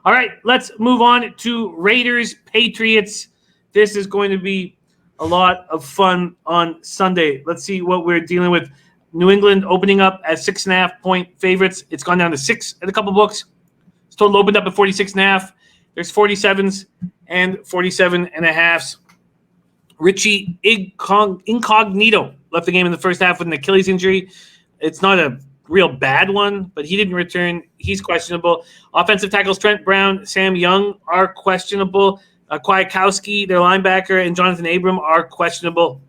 All right, let's move on to Raiders Patriots. This is going to be a lot of fun on Sunday. Let's see what we're dealing with. New England opening up at 6.5-point favorites. It's gone down to 6 in a couple books. It's total opened up at 46.5. There's 47s and 47 and a halves. Richie Incognito left the game in the first half with an Achilles injury. It's not a real bad one, but he didn't return. He's questionable. Offensive tackles Trent Brown, Sam Young are questionable. Kwiatkowski, their linebacker, and Jonathan Abram are questionable.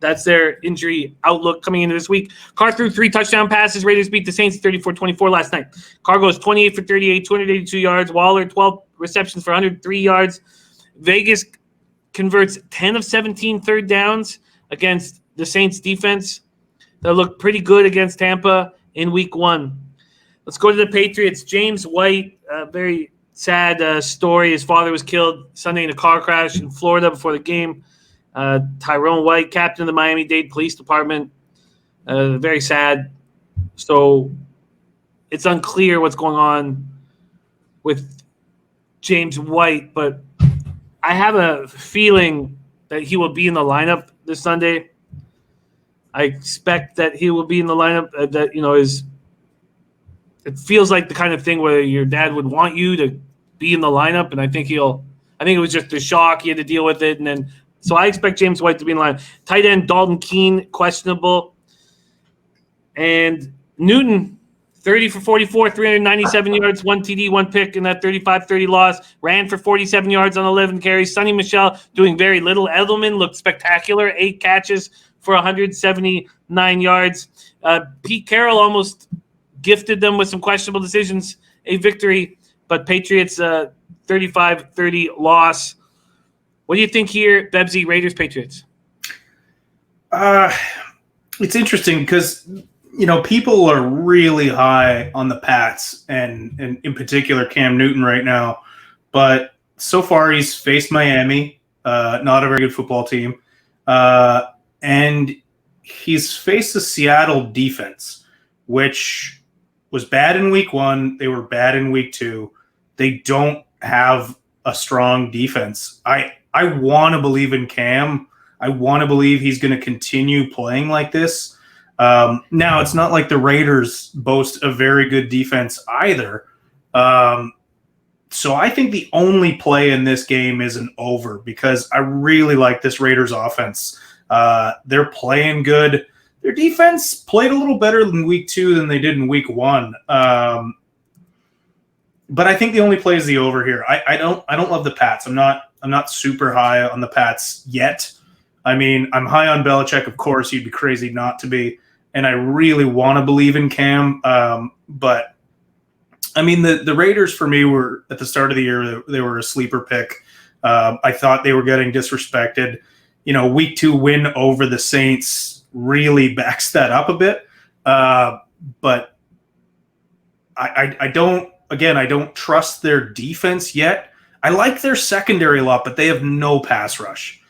That's their injury outlook coming into this week. Carr threw 3 touchdown passes. Raiders beat the Saints 34-24 last night. Carr goes 28 for 38, 282 yards. Waller, 12 receptions for 103 yards. Vegas converts 10 of 17 third downs against the Saints defense that looked pretty good against Tampa in week 1. Let's go to the Patriots. James White, very sad story. His father was killed Sunday in a car crash in Florida before the game. Tyrone White, captain of the Miami-Dade Police Department. Very sad. So it's unclear what's going on with James White, but I have a feeling that he will be in the lineup this Sunday. I expect that he will be in the lineup. It feels like the kind of thing where your dad would want you to be in the lineup, and I think it was just the shock. He had to deal with it, and then so I expect James White to be in line. Tight end Dalton Keene, questionable. And Newton, 30 for 44, 397 yards, 1 TD, 1 pick in that 35-30 loss. Ran for 47 yards on 11 carries. Sonny Michel doing very little. Edelman looked spectacular, 8 catches for 179 yards. Pete Carroll almost gifted them with some questionable decisions a victory, but Patriots 35-30 loss. What do you think here, Bebsy, Raiders, Patriots? It's interesting because, people are really high on the Pats and in particular Cam Newton right now. But so far he's faced Miami, not a very good football team. And he's faced the Seattle defense, which was bad in week 1. They were bad in week 2. They don't have a strong defense. I want to believe in Cam. I want to believe he's going to continue playing like this. Now, it's not like the Raiders boast a very good defense either. So I think the only play in this game is an over because I really like this Raiders offense. They're playing good. Their defense played a little better in week 2 than they did in week 1. But I think the only play is the over here. I don't love the Pats. I'm not super high on the Pats yet. I mean, I'm high on Belichick, of course. You'd be crazy not to be. And I really want to believe in Cam. But, I mean, the Raiders for me were, at the start of the year, they were a sleeper pick. I thought they were getting disrespected. Week 2 win over the Saints really backs that up a bit. But I don't trust their defense yet. I like their secondary a lot, but they have no pass rush.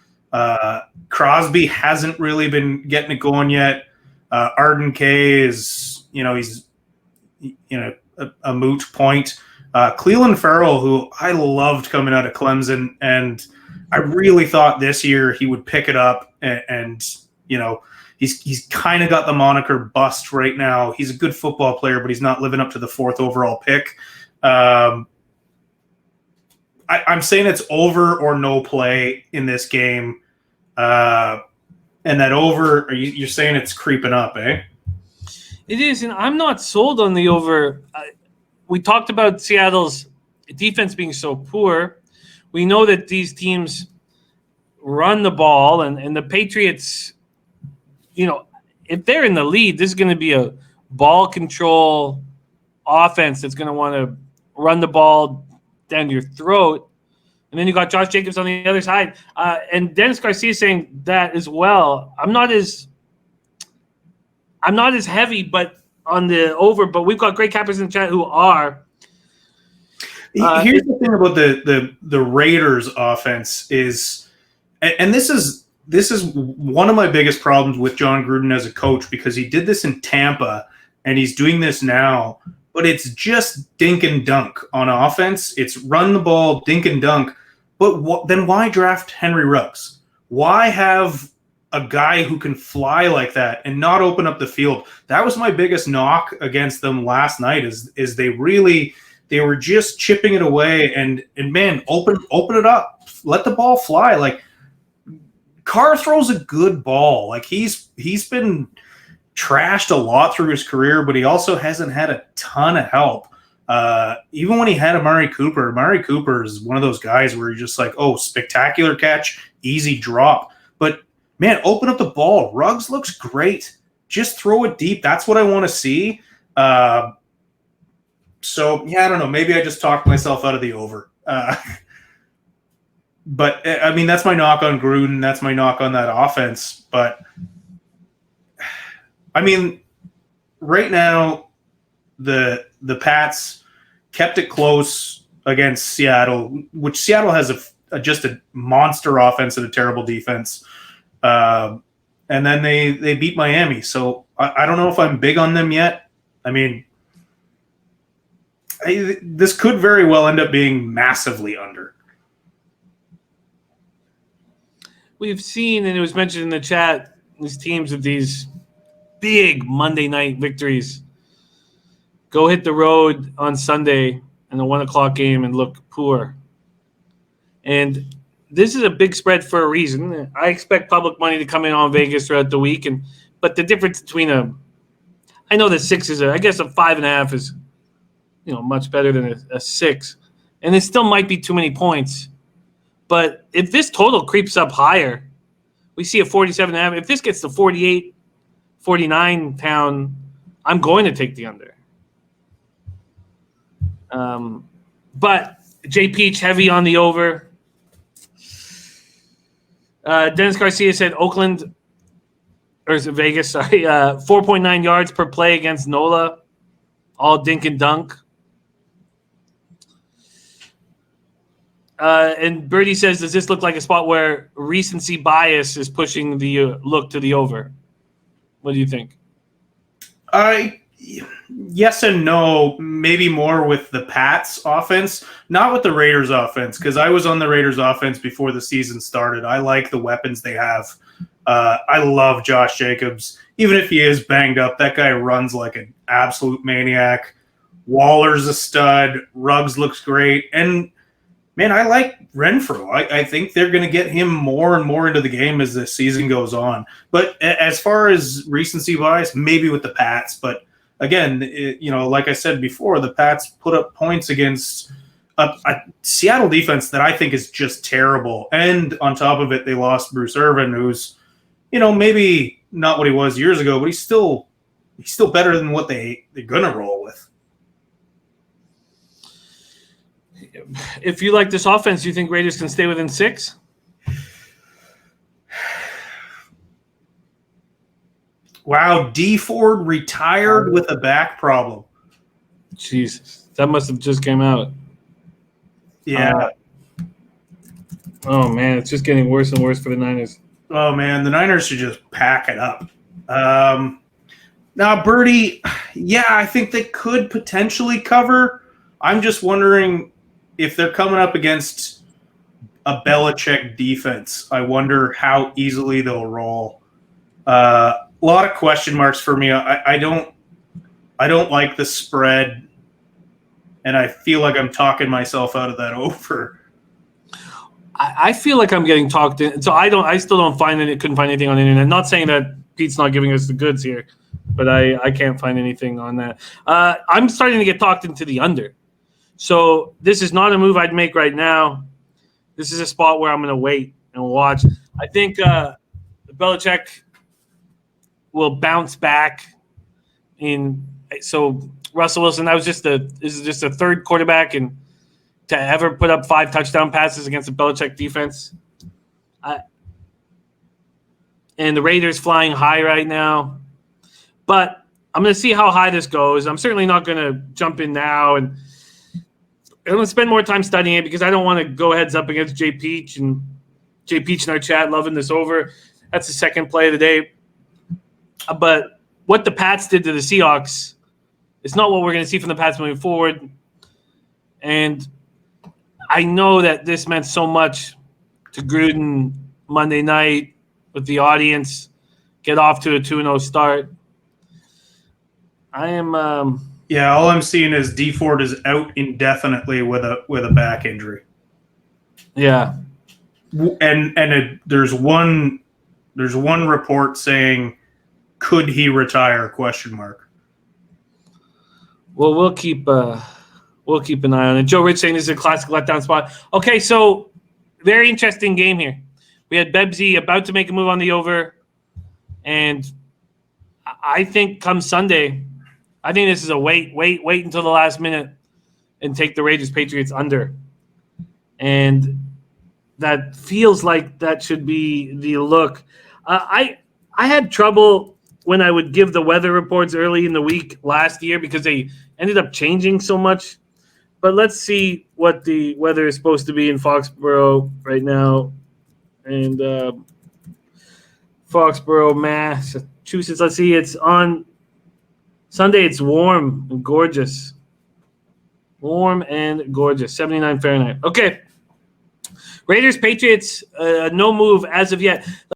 Crosby hasn't really been getting it going yet. Arden Kay is, he's a moot point. Cleveland Farrell, who I loved coming out of Clemson, and I really thought this year he would pick it up, and he's kind of got the moniker bust right now. He's a good football player, but he's not living up to the 4th overall pick. I'm saying it's over or no play in this game. And that over, you're saying it's creeping up, eh? It is, and I'm not sold on the over. We talked about Seattle's defense being so poor. We know that these teams run the ball, and the Patriots, if they're in the lead, this is going to be a ball control offense that's going to want to run the ball down your throat. And then you got Josh Jacobs on the other side. And Dennis Garcia saying that as well. I'm not as heavy but on the over, but we've got great cappers in the chat who are. Here's the thing about the Raiders offense is, and this is one of my biggest problems with John Gruden as a coach, because he did this in Tampa and he's doing this now. but it's just dink and dunk on offense. It's run the ball, dink and dunk. But then why draft Henry Ruggs? Why have a guy who can fly like that and not open up the field? That was my biggest knock against them last night. Is they were just chipping it away and man, open it up, let the ball fly. Like Carr throws a good ball. Like he's been trashed a lot through his career, but he also hasn't had a ton of help. Even when he had Amari Cooper is one of those guys where you're just like, oh, spectacular catch, easy drop. But man, open up the ball. Ruggs looks great. Just throw it deep. That's what I want to see. So yeah, I don't know. Maybe I just talked myself out of the over. But I mean, that's my knock on Gruden. That's my knock on that offense. But I mean, right now, the Pats kept it close against Seattle, which Seattle has just a monster offense and a terrible defense. And then they beat Miami. So I don't know if I'm big on them yet. I mean, this could very well end up being massively under. We've seen, and it was mentioned in the chat, these teams with these big Monday night victories go hit the road on Sunday in the 1 o'clock game and look poor. And this is a big spread for a reason. I expect public money to come in on Vegas throughout the week, but the difference between I know the 6 is I guess a 5.5 is much better than a 6, and it still might be too many points. But if this total creeps up higher, we see a 47.5. If this gets to 48, 49 town, I'm going to take the under. But Jay Peach heavy on the over. Dennis Garcia said Oakland, or is it Vegas? Sorry, 4.9 yards per play against NOLA, all dink and dunk. And Birdie says, does this look like a spot where recency bias is pushing the look to the over? What do you think? Yes and no. Maybe more with the Pats offense, not with the Raiders offense, because I was on the Raiders offense before the season started. I like the weapons they have. I love Josh Jacobs. Even if he is banged up, that guy runs like an absolute maniac. Waller's a stud. Ruggs looks great. And man, I like Renfrow. I think they're going to get him more and more into the game as the season goes on. But as far as recency bias, maybe with the Pats. But again, like I said before, the Pats put up points against a Seattle defense that I think is just terrible. And on top of it, they lost Bruce Irvin, who's, maybe not what he was years ago, but he's still better than what they're going to roll with. If you like this offense, do you think Raiders can stay within 6? Wow, D Ford retired with a back problem. Jesus, that must have just came out. Yeah. Oh, man, it's just getting worse and worse for the Niners. Oh, man, the Niners should just pack it up. Now, Birdie, yeah, I think they could potentially cover. I'm just wondering if they're coming up against a Belichick defense. I wonder how easily they'll roll. A lot of question marks for me. I don't like the spread, and I feel like I'm talking myself out of that over. I feel like I'm getting talked in, so I still don't find it. Couldn't find anything on the internet. Not saying that Pete's not giving us the goods here, but I can't find anything on that. I'm starting to get talked into the under. So this is not a move I'd make right now. This is a spot where I'm going to wait and watch. I think Belichick will bounce back. So Russell Wilson, this is just a third quarterback and to ever put up 5 touchdown passes against the Belichick defense. And the Raiders flying high right now. But I'm going to see how high this goes. I'm certainly not going to jump in now and I'm going to spend more time studying it because I don't want to go heads up against Jay Peach in our chat loving this over. That's the second play of the day. But what the Pats did to the Seahawks It's not what we're going to see from the Pats moving forward. And I know that this meant so much to Gruden Monday night with the audience, get off to a 2-0 start. I am Yeah, all I'm seeing is D Ford is out indefinitely with a back injury. yeah. There's one report saying, could he retire? Question mark. Well, we'll keep an eye on it. Joe Rich saying this is a classic letdown spot. Okay, so very interesting game here. We had Bebsy about to make a move on the over, and I think come Sunday, I think this is a wait until the last minute and take the Raiders Patriots under. And that feels like that should be the look. I had trouble when I would give the weather reports early in the week last year because they ended up changing so much. But let's see what the weather is supposed to be in Foxborough right now. And Foxborough, Massachusetts. Let's see. It's on Sunday. It's warm and gorgeous. Warm and gorgeous. 79 Fahrenheit. Okay. Raiders, Patriots, no move as of yet.